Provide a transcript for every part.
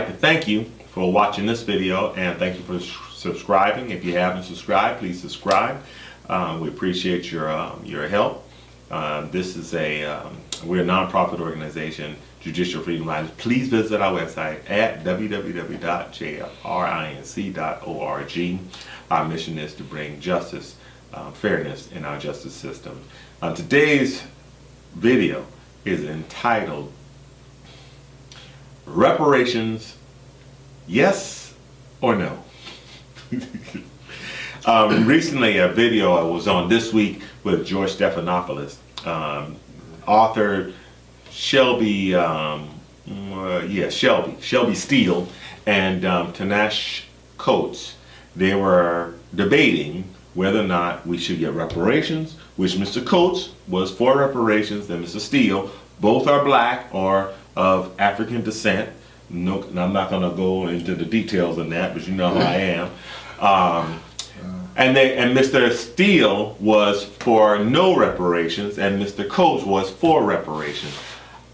like to thank you for watching this video, and thank you for subscribing. If you haven't subscribed, please subscribe. We appreciate your help. This is we're a nonprofit organization, Judicial Freedom Riders. Please visit our website at www.jfrinc.org. Our mission is to bring justice, fairness in our justice system. Today's video is entitled Reparations Yes or No? Recently, a video I was on this week with George Stephanopoulos, author Shelby Steele, and Tanash Coates. They were debating whether or not we should get reparations, which Mr. Coates was for reparations, and Mr. Steele. Both are black or of African descent. No, I'm not going to go into the details on that, but you know how I am. And Mr. Steele was for no reparations, and Mr. Coates was for reparations.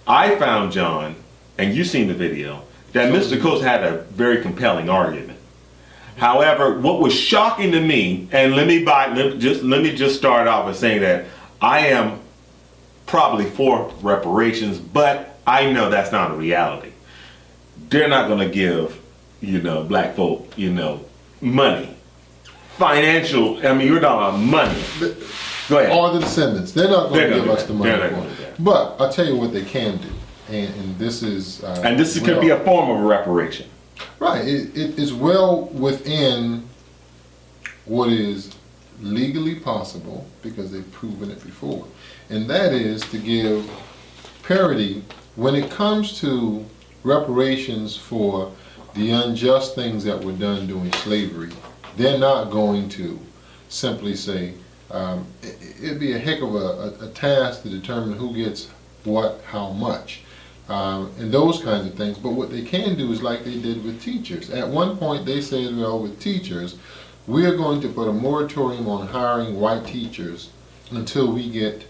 I found, John, and you've seen the video, that Mr. Coates had a very compelling argument. However, what was shocking to me, and let me just start off by saying that I am probably for reparations, but I know that's not a reality. They're not going to give, black folk, money. Financial, you're talking about money. Go ahead. All the descendants, they're not going to give us the money. But I'll tell you what they can do, and this is... and this could be a form of reparation. Right, it is well within what is legally possible, because they've proven it before. And that is to give parity when it comes to reparations for the unjust things that were done during slavery. They're not going to simply say, it'd be a heck of a task to determine who gets what, how much, and those kinds of things. But what they can do is like they did with teachers. At one point they said, well, with teachers, we are going to put a moratorium on hiring white teachers until we get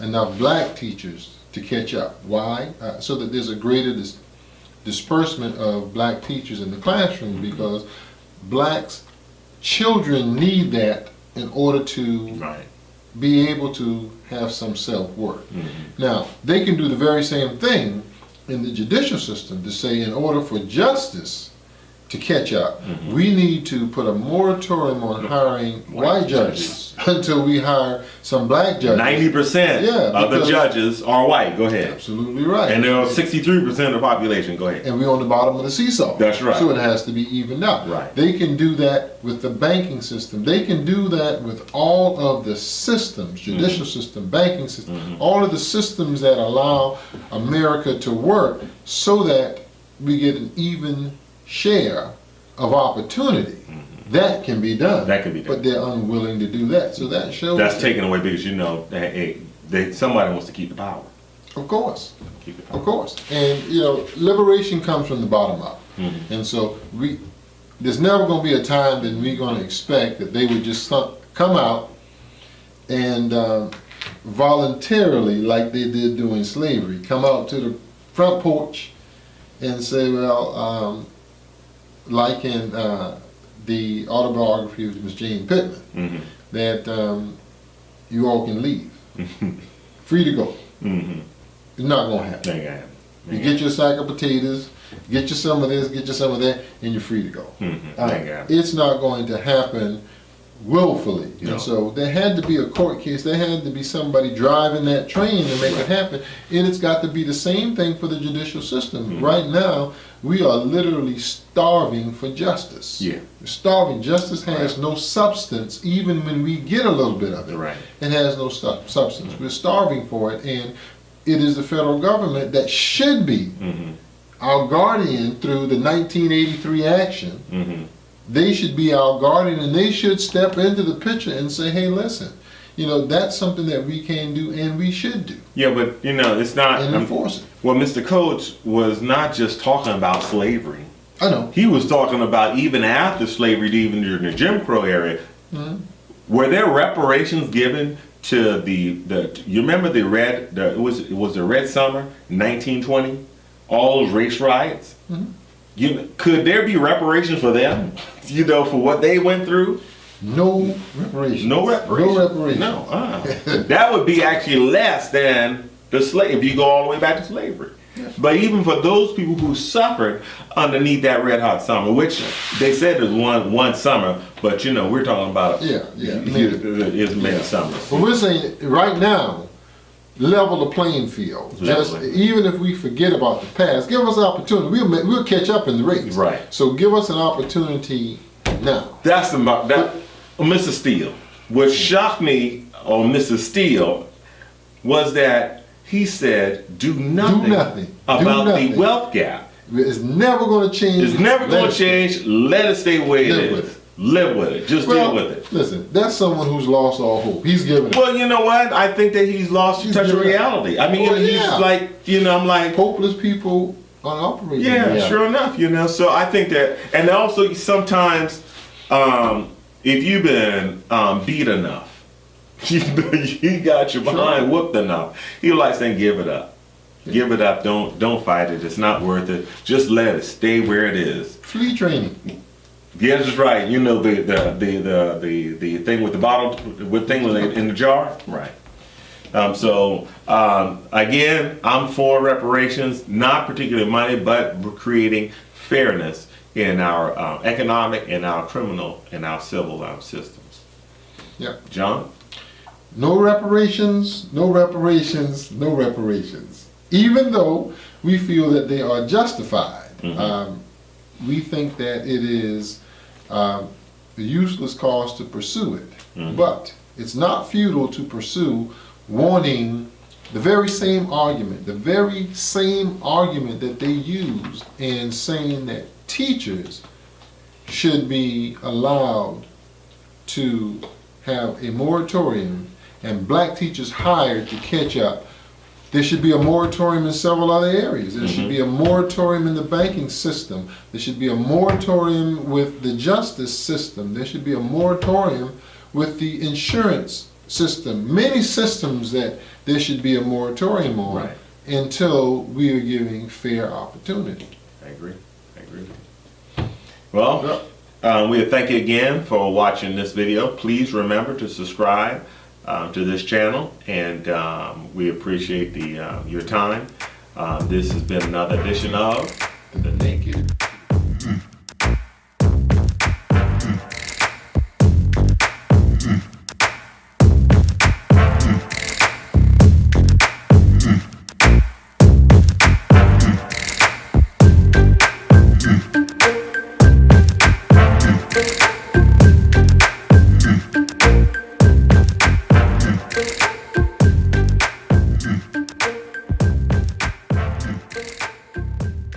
enough black teachers to catch up. Why? So that there's a greater disbursement of black teachers in the classroom, because blacks children need that in order to be able to have some self-worth. Now, they can do the very same thing in the judicial system to say, in order for justice to catch up, we need to put a moratorium on hiring white judges until we hire some black judges. 90% of the judges are white. Go ahead. Absolutely right. And there are 63% of the population. Go ahead. And we're on the bottom of the seesaw. That's right. So it has to be evened out. Right. They can do that with the banking system. They can do that with all of the systems, judicial system, banking system, all of the systems that allow America to work so that we get an even share of opportunity. That can be done. That can be done. But they're unwilling to do that. So that shows that's taken away because somebody wants to keep the power. Of course. Keep the power. Of course. And liberation comes from the bottom up. And so there's never going to be a time that we're going to expect that they would just come out and voluntarily, like they did during slavery, come out to the front porch and say, well, like in the autobiography of Miss Jane Pittman, that you all can leave, free to go. It's not going to happen. You get your sack of potatoes, get you some of this, get you some of that, and you're free to go. It's not going to happen willfully. And so there had to be a court case. There had to be somebody driving that train to make it happen. And it's got to be the same thing for the judicial system. Right now, we are literally starving for justice. We're starving. Justice has no substance, even when we get a little bit of it. It has no substance. We're starving for it, and it is the federal government that should be our guardian through the 1983 action. They should be our guardian, and they should step into the picture and say, hey, listen, that's something that we can do and we should do. Yeah, but it's not... And enforce it. Well, Mr. Coates was not just talking about slavery. I know. He was talking about even after slavery, even during the Jim Crow era. Were there reparations given to you remember it was the Red Summer, 1920? All those race riots? Could there be reparations for them? For what they went through? No reparations. No reparations. No reparations. No. That would be actually less than the slave if you go all the way back to slavery. But even for those people who suffered underneath that red hot summer, which they said is one summer, but we're talking about it's many summers. But we're saying right now, level the playing field. Even if we forget about the past, give us an opportunity. We'll catch up in the race. Right. So give us an opportunity now. That's about that. Mr. Steele. What shocked me on Mr. Steele was that he said, do nothing about the wealth gap. It's never going to change. It's never going to change. Let it stay the way it is. Live with it. Just deal with it. Listen, that's someone who's lost all hope. He's given up. Well, you know what? I think that he's lost touch of reality. I mean, he's like, I'm like... Hopeless people are operating. Yeah, sure enough, So I think that... And also, sometimes, if you've been beat enough, you got your behind whooped enough, he likes saying, give it up. Yeah. Give it up. Don't fight it. It's not worth it. Just let it stay where it is. Flea training. Yeah, that's right. The thing with the bottle, with thing in the jar, right? Again, I'm for reparations, not particularly money, but creating fairness in our economic, and our criminal, and our civil systems. Yeah, John. No reparations, no reparations, no reparations. Even though we feel that they are justified, we think that it is a useless cause to pursue it. But it's not futile to pursue wanting the very same argument that they use in saying that teachers should be allowed to have a moratorium and black teachers hired to catch up. There should be a moratorium in several other areas. There should be a moratorium in the banking system. There should be a moratorium with the justice system. There should be a moratorium with the insurance system. Many systems that there should be a moratorium on until we are giving fair opportunity. I agree. Well, we thank you again for watching this video. Please remember to subscribe to this channel, and we appreciate your time. This has been another edition of The Naked